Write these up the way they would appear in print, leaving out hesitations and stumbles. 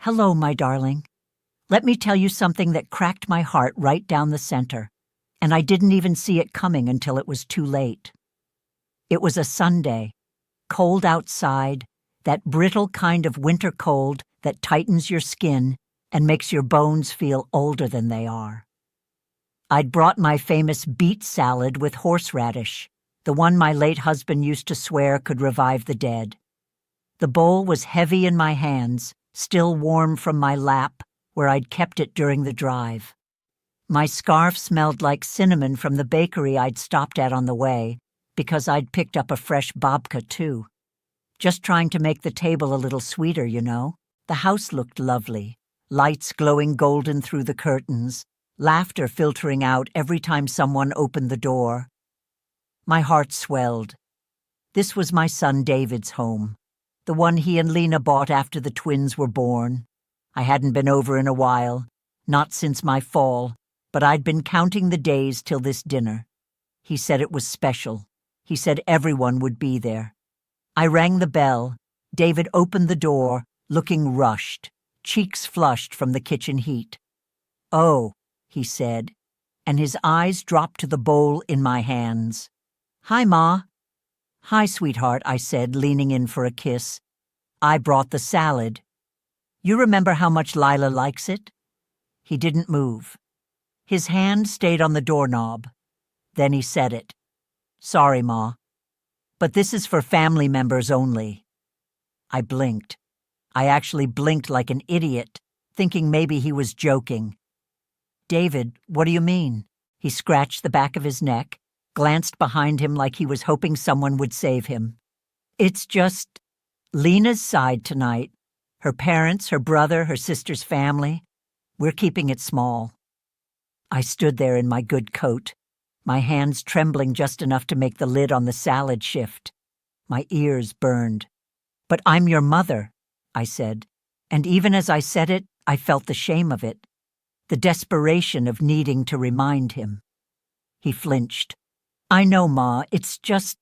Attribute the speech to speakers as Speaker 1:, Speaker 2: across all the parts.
Speaker 1: Hello, my darling. Let me tell you something that cracked my heart right down the center, and I didn't even see it coming until it was too late. It was a Sunday, cold outside, that brittle kind of winter cold that tightens your skin and makes your bones feel older than they are. I'd brought my famous beet salad with horseradish, the one my late husband used to swear could revive the dead. The bowl was heavy in my hands, still warm from my lap, where I'd kept it during the drive. My scarf smelled like cinnamon from the bakery I'd stopped at on the way, because I'd picked up a fresh babka too. Just trying to make the table a little sweeter, you know. The house looked lovely, lights glowing golden through the curtains, laughter filtering out every time someone opened the door. My heart swelled. This was my son David's home, the one he and Lena bought after the twins were born. I hadn't been over in a while, not since my fall, but I'd been counting the days till this dinner. He said it was special. He said everyone would be there. I rang the bell. David opened the door, looking rushed, cheeks flushed from the kitchen heat. "Oh," he said, and his eyes dropped to the bowl in my hands. "Hi, Ma." "Hi, sweetheart," I said, leaning in for a kiss. "I brought the salad. You remember how much Lila likes it?" He didn't move. His hand stayed on the doorknob. Then he said it. "Sorry, Ma. But this is for family members only." I blinked. I actually blinked like an idiot, thinking maybe he was joking. "David, what do you mean?" He scratched the back of his neck, glanced behind him like he was hoping someone would save him. "It's just Lena's side tonight. Her parents, her brother, her sister's family. We're keeping it small." I stood there in my good coat, my hands trembling just enough to make the lid on the salad shift. My ears burned. "But I'm your mother," I said, and even as I said it, I felt the shame of it, the desperation of needing to remind him. He flinched. "I know, Ma, it's just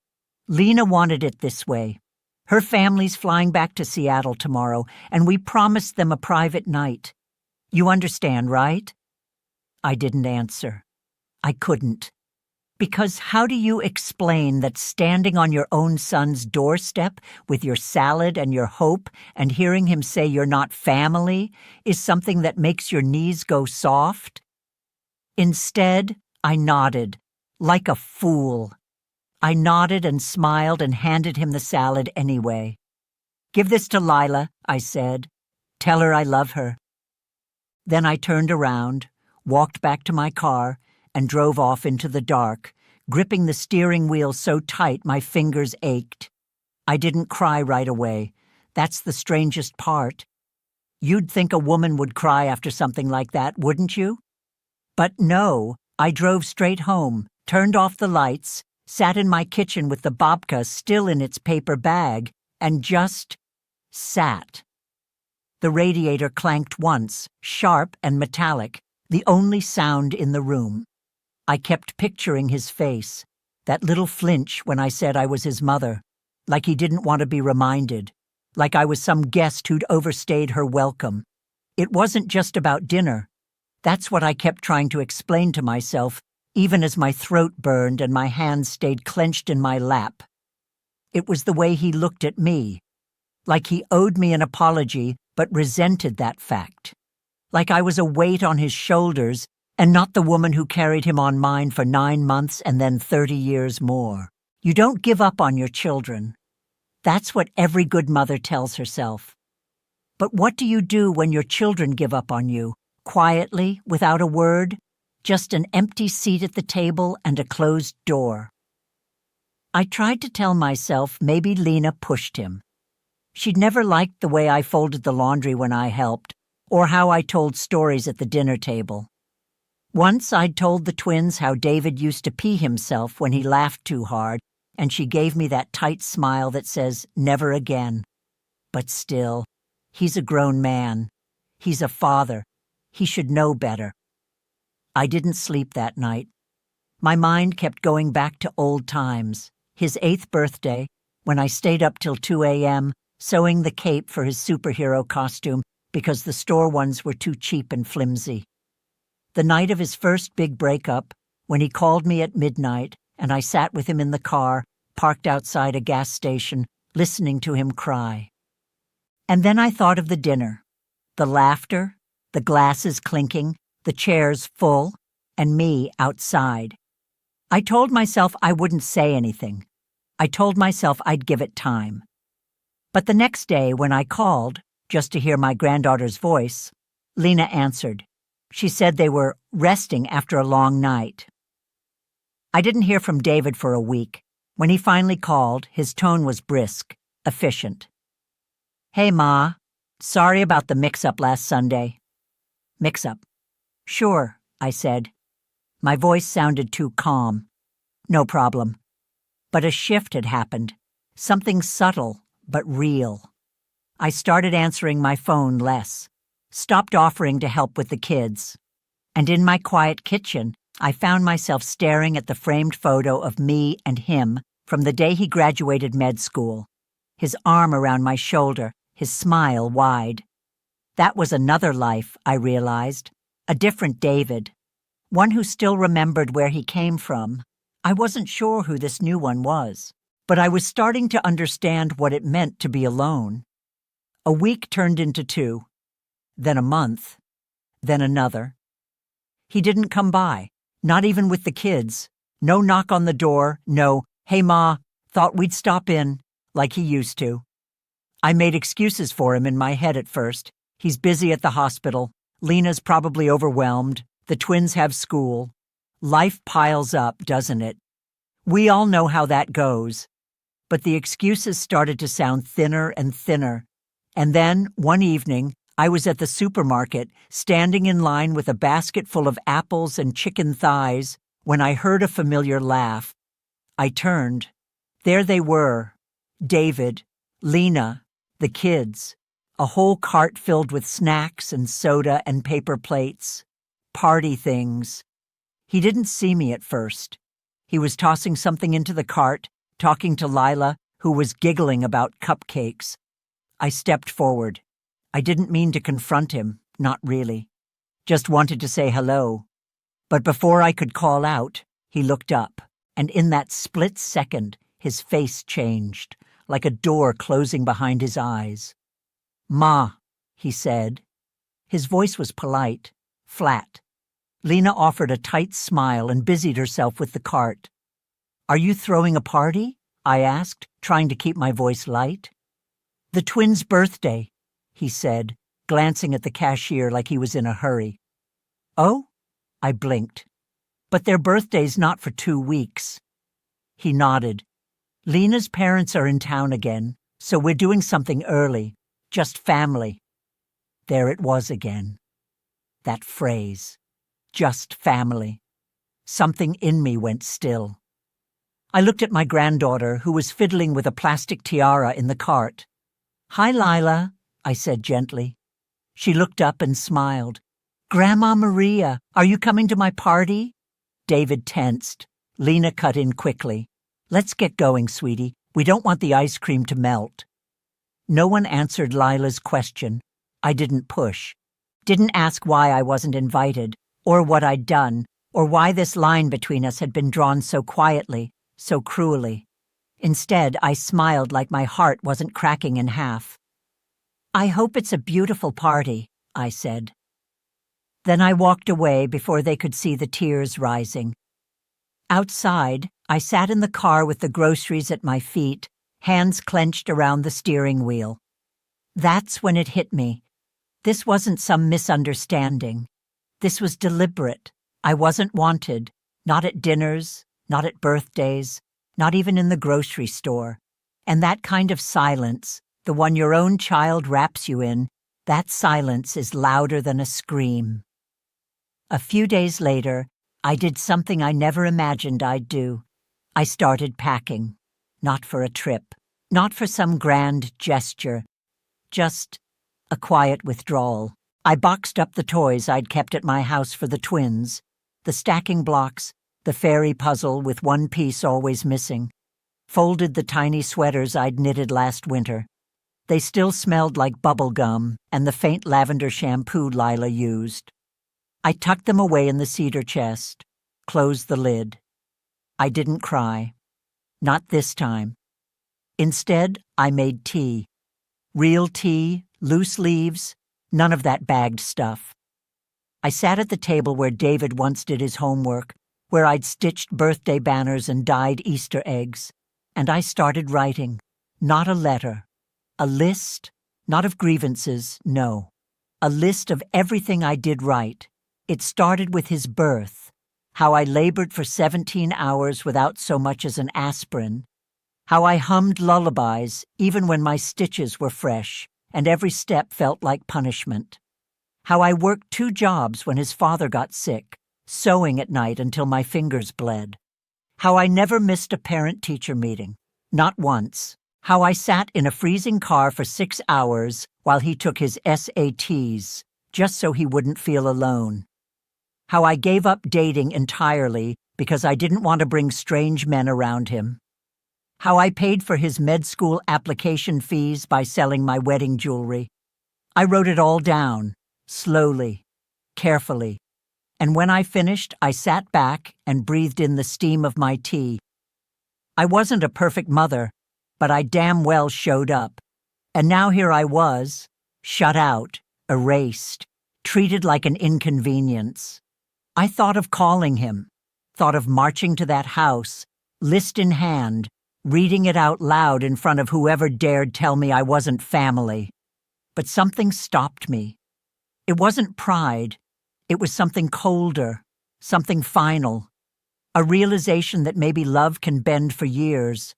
Speaker 1: Lena wanted it this way. Her family's flying back to Seattle tomorrow, and we promised them a private night. You understand, right?" I didn't answer. I couldn't. Because how do you explain that standing on your own son's doorstep with your salad and your hope and hearing him say you're not family is something that makes your knees go soft? Instead, I nodded, like a fool. I nodded and smiled and handed him the salad anyway. "Give this to Lila," I said. "Tell her I love her." Then I turned around, walked back to my car, and drove off into the dark, gripping the steering wheel so tight my fingers ached. I didn't cry right away. That's the strangest part. You'd think a woman would cry after something like that, wouldn't you? But no, I drove straight home, turned off the lights, sat in my kitchen with the babka still in its paper bag, and just sat. The radiator clanked once, sharp and metallic, the only sound in the room. I kept picturing his face, that little flinch when I said I was his mother, like he didn't want to be reminded, like I was some guest who'd overstayed her welcome. It wasn't just about dinner. That's what I kept trying to explain to myself, even as my throat burned and my hands stayed clenched in my lap. It was the way he looked at me, like he owed me an apology but resented that fact, like I was a weight on his shoulders and not the woman who carried him on mine for 9 months and then 30 years more. You don't give up on your children. That's what every good mother tells herself. But what do you do when your children give up on you, quietly, without a word? Just an empty seat at the table and a closed door. I tried to tell myself maybe Lena pushed him. She'd never liked the way I folded the laundry when I helped, or how I told stories at the dinner table. Once I'd told the twins how David used to pee himself when he laughed too hard, and she gave me that tight smile that says, "Never again." But still, he's a grown man. He's a father. He should know better. I didn't sleep that night. My mind kept going back to old times, his 8th birthday, when I stayed up till 2 a.m., sewing the cape for his superhero costume because the store ones were too cheap and flimsy. The night of his first big breakup, when he called me at midnight and I sat with him in the car, parked outside a gas station, listening to him cry. And then I thought of the dinner, the laughter, the glasses clinking, the chairs full, and me outside. I told myself I wouldn't say anything. I told myself I'd give it time. But the next day, when I called, just to hear my granddaughter's voice, Lena answered. She said they were resting after a long night. I didn't hear from David for a week. When he finally called, his tone was brisk, efficient. "Hey, Ma. Sorry about the mix-up last Sunday." "Mix-up?" "Sure," I said. My voice sounded too calm. "No problem." But a shift had happened, something subtle but real. I started answering my phone less, stopped offering to help with the kids. And in my quiet kitchen, I found myself staring at the framed photo of me and him from the day he graduated med school, his arm around my shoulder, his smile wide. That was another life, I realized, a different David, one who still remembered where he came from. I wasn't sure who this new one was, but I was starting to understand what it meant to be alone. A week turned into 2, then a month, then another. He didn't come by, not even with the kids. No knock on the door, no, "Hey, Ma, thought we'd stop in," like he used to. I made excuses for him in my head at first. He's busy at the hospital. Lena's probably overwhelmed. The twins have school. Life piles up, doesn't it? We all know how that goes. But the excuses started to sound thinner and thinner. And then, one evening, I was at the supermarket, standing in line with a basket full of apples and chicken thighs, when I heard a familiar laugh. I turned. There they were, David, Lena, the kids, a whole cart filled with snacks and soda and paper plates, party things. He didn't see me at first. He was tossing something into the cart, talking to Lila, who was giggling about cupcakes. I stepped forward. I didn't mean to confront him, not really. Just wanted to say hello. But before I could call out, he looked up, and in that split second, his face changed, like a door closing behind his eyes. "Ma," he said. His voice was polite, flat. Lena offered a tight smile and busied herself with the cart. "Are you throwing a party?" I asked, trying to keep my voice light. "The twins' birthday," he said, glancing at the cashier like he was in a hurry. "Oh?" I blinked. "But their birthday's not for 2 weeks." He nodded. "Lena's parents are in town again, so we're doing something early, just family." There it was again. That phrase, just family. Something in me went still. I looked at my granddaughter, who was fiddling with a plastic tiara in the cart. "Hi, Lila," I said gently. She looked up and smiled. "Grandma Maria, are you coming to my party?" David tensed. Lena cut in quickly. "Let's get going, sweetie. We don't want the ice cream to melt." No one answered Lila's question. I didn't push. Didn't ask why I wasn't invited, or what I'd done, or why this line between us had been drawn so quietly, so cruelly. Instead, I smiled like my heart wasn't cracking in half. "I hope it's a beautiful party," I said. Then I walked away before they could see the tears rising. Outside, I sat in the car with the groceries at my feet, hands clenched around the steering wheel. That's when it hit me. This wasn't some misunderstanding. This was deliberate. I wasn't wanted, not at dinners, not at birthdays, not even in the grocery store. And that kind of silence, the one your own child wraps you in, that silence is louder than a scream. A few days later, I did something I never imagined I'd do. I started packing. Not for a trip, not for some grand gesture, just a quiet withdrawal. I boxed up the toys I'd kept at my house for the twins, the stacking blocks, the fairy puzzle with one piece always missing, folded the tiny sweaters I'd knitted last winter. They still smelled like bubble gum and the faint lavender shampoo Lila used. I tucked them away in the cedar chest, closed the lid. I didn't cry. Not this time. Instead, I made tea. Real tea, loose leaves, none of that bagged stuff. I sat at the table where David once did his homework, where I'd stitched birthday banners and dyed Easter eggs, and I started writing. Not a letter. A list, not of grievances, no. A list of everything I did right. It started with his birth, how I labored for 17 hours without so much as an aspirin, how I hummed lullabies even when my stitches were fresh and every step felt like punishment, how I worked 2 jobs when his father got sick, sewing at night until my fingers bled, how I never missed a parent-teacher meeting, not once, how I sat in a freezing car for 6 hours while he took his SATs, just so he wouldn't feel alone, how I gave up dating entirely because I didn't want to bring strange men around him, how I paid for his med school application fees by selling my wedding jewelry. I wrote it all down, slowly, carefully, and when I finished, I sat back and breathed in the steam of my tea. I wasn't a perfect mother, but I damn well showed up. And now here I was, shut out, erased, treated like an inconvenience. I thought of calling him, thought of marching to that house, list in hand, reading it out loud in front of whoever dared tell me I wasn't family. But something stopped me. It wasn't pride. It was something colder, something final. A realization that maybe love can bend for years,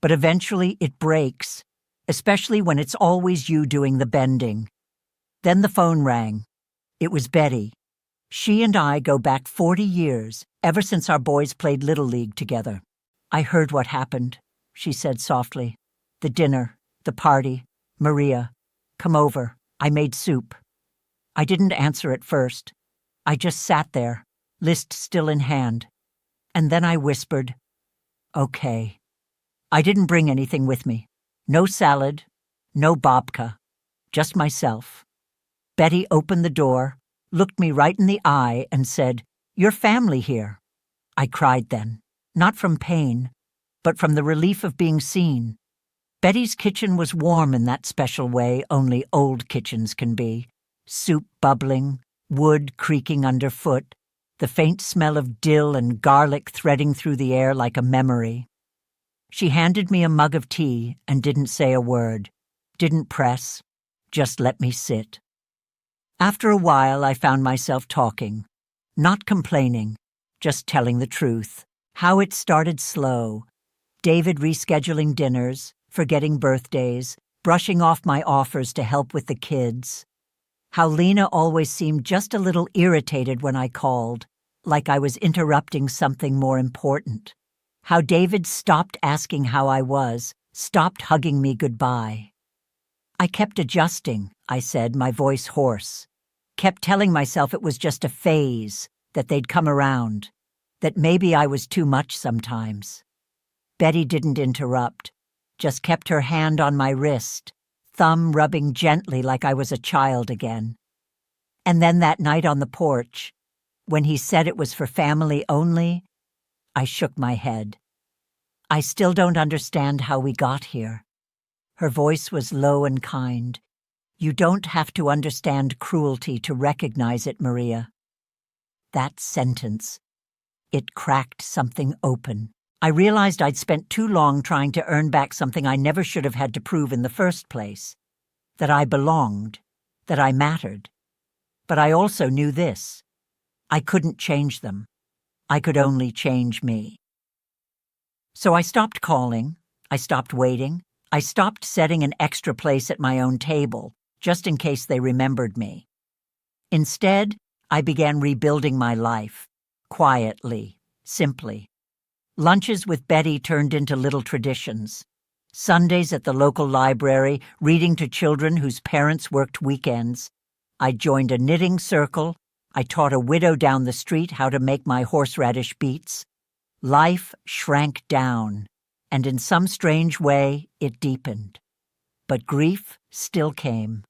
Speaker 1: but eventually it breaks, especially when it's always you doing the bending. Then the phone rang. It was Betty. She and I go back 40 years, ever since our boys played Little League together. I heard what happened, she said softly. The dinner, the party, Maria. Come over. I made soup. I didn't answer at first. I just sat there, list still in hand. And then I whispered, okay. I didn't bring anything with me. No salad, no babka, just myself. Betty opened the door, looked me right in the eye, and said, "Your family here." I cried then, not from pain, but from the relief of being seen. Betty's kitchen was warm in that special way only old kitchens can be. Soup bubbling, wood creaking underfoot, the faint smell of dill and garlic threading through the air like a memory. She handed me a mug of tea and didn't say a word, didn't press, just let me sit. After a while, I found myself talking, not complaining, just telling the truth, how it started slow. David rescheduling dinners, forgetting birthdays, brushing off my offers to help with the kids. How Lena always seemed just a little irritated when I called, like I was interrupting something more important. How David stopped asking how I was, stopped hugging me goodbye. I kept adjusting, I said, my voice hoarse. Kept telling myself it was just a phase, that they'd come around, that maybe I was too much sometimes. Betty didn't interrupt, just kept her hand on my wrist, thumb rubbing gently like I was a child again. And then that night on the porch, when he said it was for family only, I shook my head. I still don't understand how we got here. Her voice was low and kind. You don't have to understand cruelty to recognize it, Maria. That sentence, it cracked something open. I realized I'd spent too long trying to earn back something I never should have had to prove in the first place. That I belonged, that I mattered. But I also knew this. I couldn't change them. I could only change me. So I stopped calling, I stopped waiting, I stopped setting an extra place at my own table, just in case they remembered me. Instead, I began rebuilding my life, quietly, simply. Lunches with Betty turned into little traditions. Sundays at the local library, reading to children whose parents worked weekends. I joined a knitting circle. I taught a widow down the street how to make my horseradish beets. Life shrank down, and in some strange way, it deepened. But grief still came,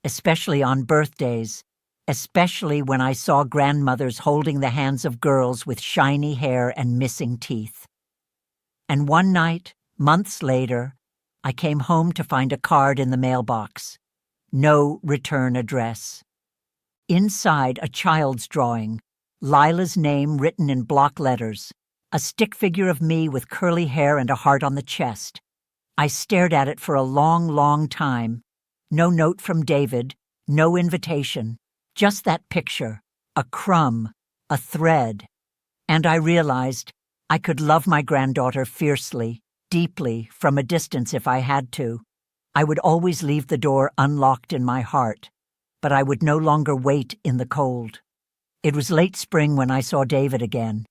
Speaker 1: especially on birthdays, especially when I saw grandmothers holding the hands of girls with shiny hair and missing teeth. And one night, months later, I came home to find a card in the mailbox. No return address. Inside, a child's drawing, Lila's name written in block letters, a stick figure of me with curly hair and a heart on the chest. I stared at it for a long, long time. No note from David, no invitation, just that picture, a crumb, a thread. And I realized I could love my granddaughter fiercely, deeply, from a distance if I had to. I would always leave the door unlocked in my heart, but I would no longer wait in the cold. It was late spring when I saw David again.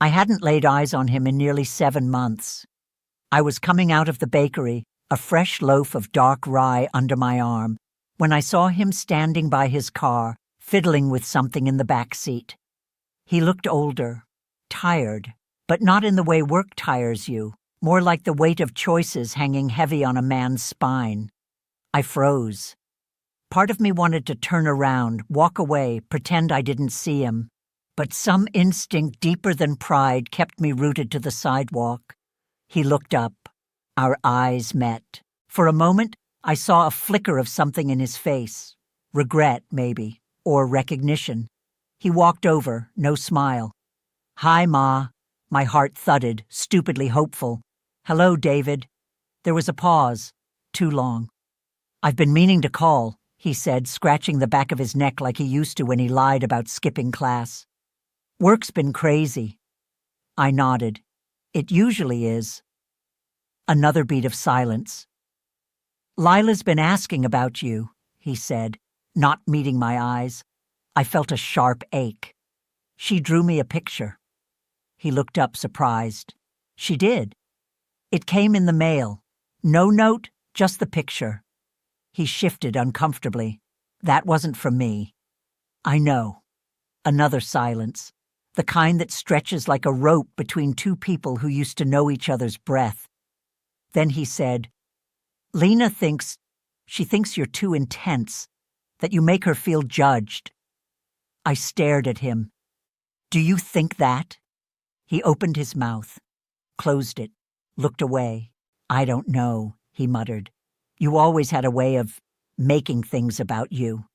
Speaker 1: I hadn't laid eyes on him in nearly 7 months. I was coming out of the bakery, a fresh loaf of dark rye under my arm, when I saw him standing by his car, fiddling with something in the back seat. He looked older, tired, but not in the way work tires you, more like the weight of choices hanging heavy on a man's spine. I froze. Part of me wanted to turn around, walk away, pretend I didn't see him. But some instinct deeper than pride kept me rooted to the sidewalk. He looked up. Our eyes met. For a moment, I saw a flicker of something in his face. Regret, maybe, or recognition. He walked over, no smile. "Hi, Ma." My heart thudded, stupidly hopeful. "Hello, David." There was a pause. Too long. "I've been meaning to call," he said, scratching the back of his neck like he used to when he lied about skipping class. "Work's been crazy." I nodded. "It usually is." Another beat of silence. "Lila's been asking about you," he said, not meeting my eyes. I felt a sharp ache. "She drew me a picture." He looked up, surprised. "She did?" "It came in the mail. No note, just the picture." He shifted uncomfortably. "That wasn't from me." "I know." Another silence. The kind that stretches like a rope between two people who used to know each other's breath. Then he said, "Lena thinks you're too intense, that you make her feel judged." I stared at him. "Do you think that?" He opened his mouth, closed it, looked away. "I don't know," he muttered. "You always had a way of making things about you."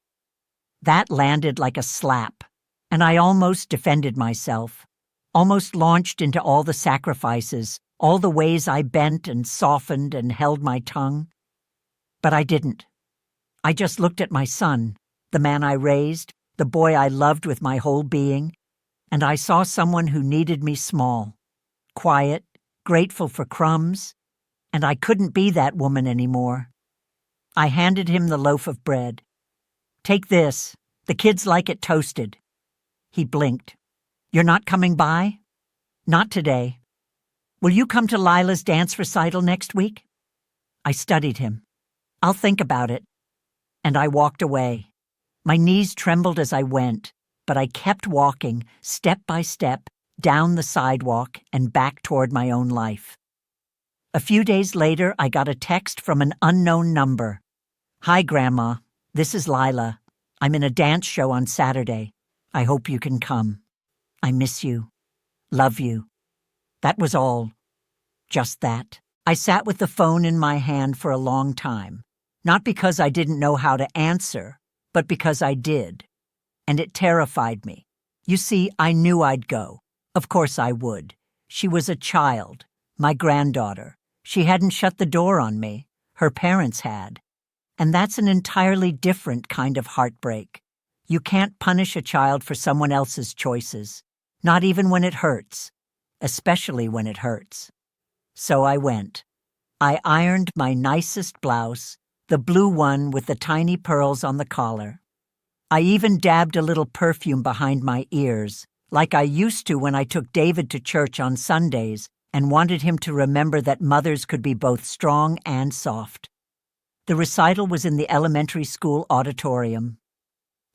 Speaker 1: That landed like a slap, and I almost defended myself, almost launched into all the sacrifices, all the ways I bent and softened and held my tongue. But I didn't. I just looked at my son, the man I raised, the boy I loved with my whole being, and I saw someone who needed me small, quiet, grateful for crumbs, and I couldn't be that woman anymore. I handed him the loaf of bread. "Take this. The kids like it toasted." He blinked. "You're not coming by?" "Not today." "Will you come to Lila's dance recital next week?" I studied him. "I'll think about it." And I walked away. My knees trembled as I went, but I kept walking, step by step, down the sidewalk and back toward my own life. A few days later, I got a text from an unknown number. "Hi, Grandma. This is Lila. I'm in a dance show on Saturday. I hope you can come. I miss you. Love you." That was all. Just that. I sat with the phone in my hand for a long time, not because I didn't know how to answer, but because I did. And it terrified me. You see, I knew I'd go. Of course I would. She was a child, my granddaughter. She hadn't shut the door on me. Her parents had. And that's an entirely different kind of heartbreak. You can't punish a child for someone else's choices, not even when it hurts, especially when it hurts. So I went. I ironed my nicest blouse, the blue one with the tiny pearls on the collar. I even dabbed a little perfume behind my ears, like I used to when I took David to church on Sundays and wanted him to remember that mothers could be both strong and soft. The recital was in the elementary school auditorium.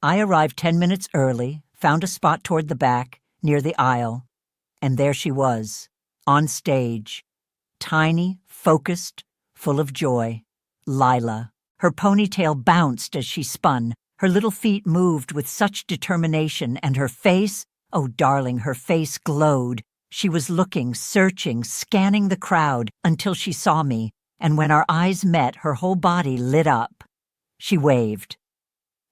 Speaker 1: I arrived 10 minutes early, found a spot toward the back, near the aisle, and there she was, on stage, tiny, focused, full of joy, Lila. Her ponytail bounced as she spun. Her little feet moved with such determination, and her face, oh darling, her face glowed. She was looking, searching, scanning the crowd until she saw me, and when our eyes met, her whole body lit up. She waved.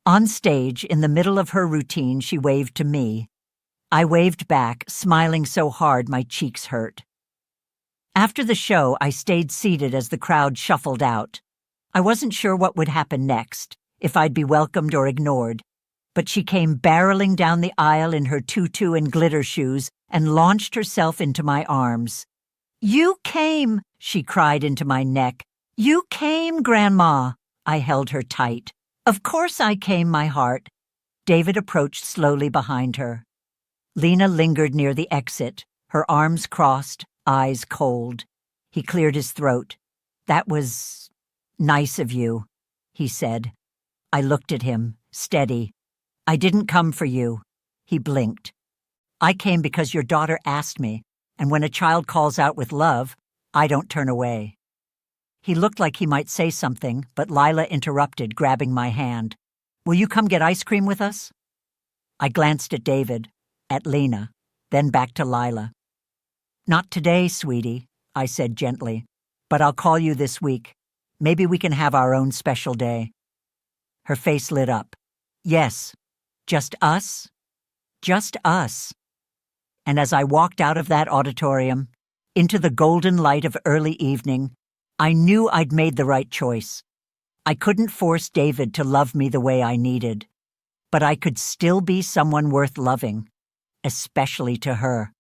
Speaker 1: On stage, in the middle of her routine, she waved to me. I waved back, smiling so hard my cheeks hurt. After the show, I stayed seated as the crowd shuffled out. I wasn't sure what would happen next, if I'd be welcomed or ignored, but she came barreling down the aisle in her tutu and glitter shoes and launched herself into my arms. "You came!" she cried into my neck. "You came, Grandma!" I held her tight. "Of course I came, my heart." David approached slowly behind her. Lena lingered near the exit, her arms crossed, eyes cold. He cleared his throat. "That was nice of you," he said. I looked at him, steady. "I didn't come for you." He blinked. "I came because your daughter asked me, and when a child calls out with love, I don't turn away." He looked like he might say something, but Lila interrupted, grabbing my hand. "Will you come get ice cream with us?" I glanced at David, at Lena, then back to Lila. "Not today, sweetie," I said gently, "but I'll call you this week. Maybe we can have our own special day." Her face lit up. "Yes, just us? Just us." And as I walked out of that auditorium, into the golden light of early evening, I knew I'd made the right choice. I couldn't force David to love me the way I needed, but I could still be someone worth loving, especially to her.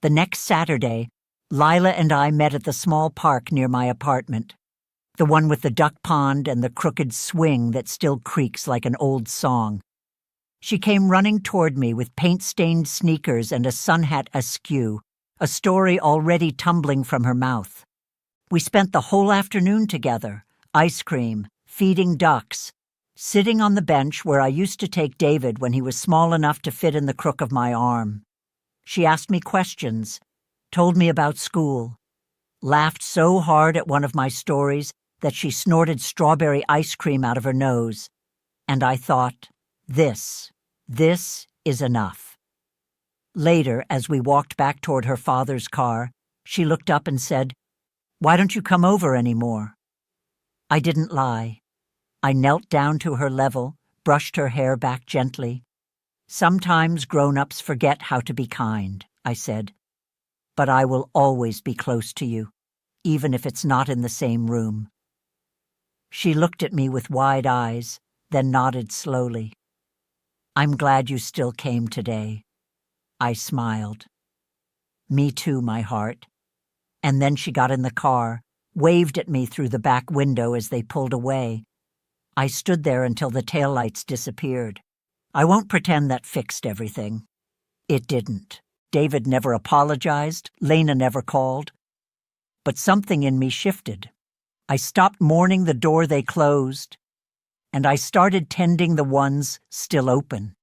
Speaker 1: The next Saturday, Lila and I met at the small park near my apartment, the one with the duck pond and the crooked swing that still creaks like an old song. She came running toward me with paint-stained sneakers and a sun hat askew, a story already tumbling from her mouth. We spent the whole afternoon together, ice cream, feeding ducks, sitting on the bench where I used to take David when he was small enough to fit in the crook of my arm. She asked me questions, told me about school, laughed so hard at one of my stories that she snorted strawberry ice cream out of her nose, and I thought, this is enough. Later, as we walked back toward her father's car, she looked up and said, "Why don't you come over anymore?" I didn't lie. I knelt down to her level, brushed her hair back gently. "Sometimes grown-ups forget how to be kind," I said. "But I will always be close to you, even if it's not in the same room." She looked at me with wide eyes, then nodded slowly. "I'm glad you still came today." I smiled. "Me too, my heart." And then she got in the car, waved at me through the back window as they pulled away. I stood there until the taillights disappeared. I won't pretend that fixed everything. It didn't. David never apologized, Lena never called. But something in me shifted. I stopped mourning the door they closed, and I started tending the ones still open.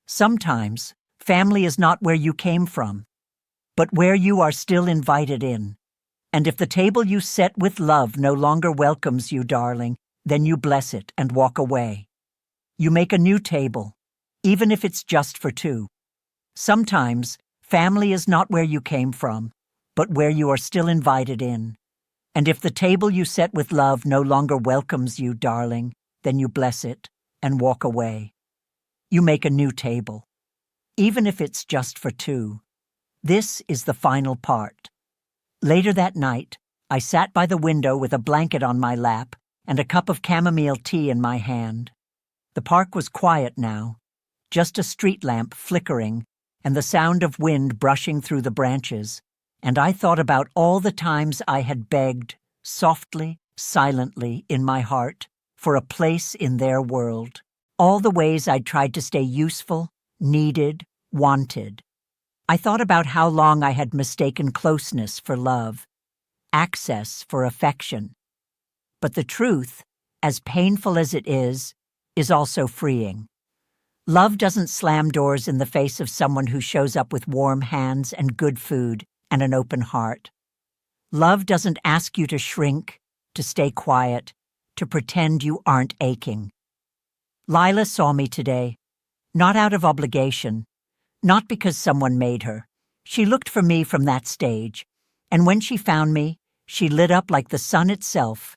Speaker 1: Sometimes, family is not where you came from, but where you are still invited in. And if the table you set with love no longer welcomes you, darling, then you bless it and walk away. You make a new table, even if it's just for two. Sometimes, family is not where you came from, but where you are still invited in. And if the table you set with love no longer welcomes you, darling, then you bless it and walk away. You make a new table, even if it's just for two. This is the final part. Later that night, I sat by the window with a blanket on my lap and a cup of chamomile tea in my hand. The park was quiet now, just a street lamp flickering and the sound of wind brushing through the branches, and I thought about all the times I had begged, softly, silently, in my heart, for a place in their world. All the ways I'd tried to stay useful, needed, wanted. I thought about how long I had mistaken closeness for love, access for affection. But the truth, as painful as it is also freeing. Love doesn't slam doors in the face of someone who shows up with warm hands and good food and an open heart. Love doesn't ask you to shrink, to stay quiet, to pretend you aren't aching. Lila saw me today, not out of obligation, not because someone made her. She looked for me from that stage, and when she found me, she lit up like the sun itself.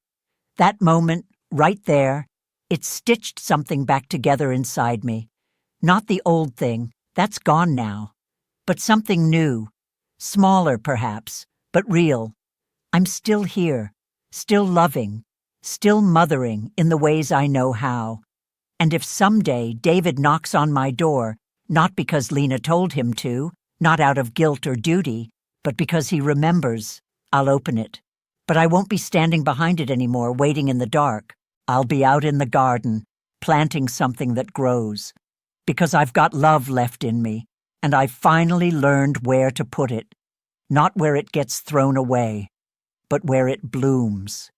Speaker 1: That moment, right there, it stitched something back together inside me. Not the old thing, that's gone now, but something new, smaller perhaps, but real. I'm still here, still loving, still mothering in the ways I know how. And if someday David knocks on my door, not because Lena told him to, not out of guilt or duty, but because he remembers, I'll open it. But I won't be standing behind it anymore, waiting in the dark. I'll be out in the garden, planting something that grows. Because I've got love left in me, and I've finally learned where to put it. Not where it gets thrown away, but where it blooms.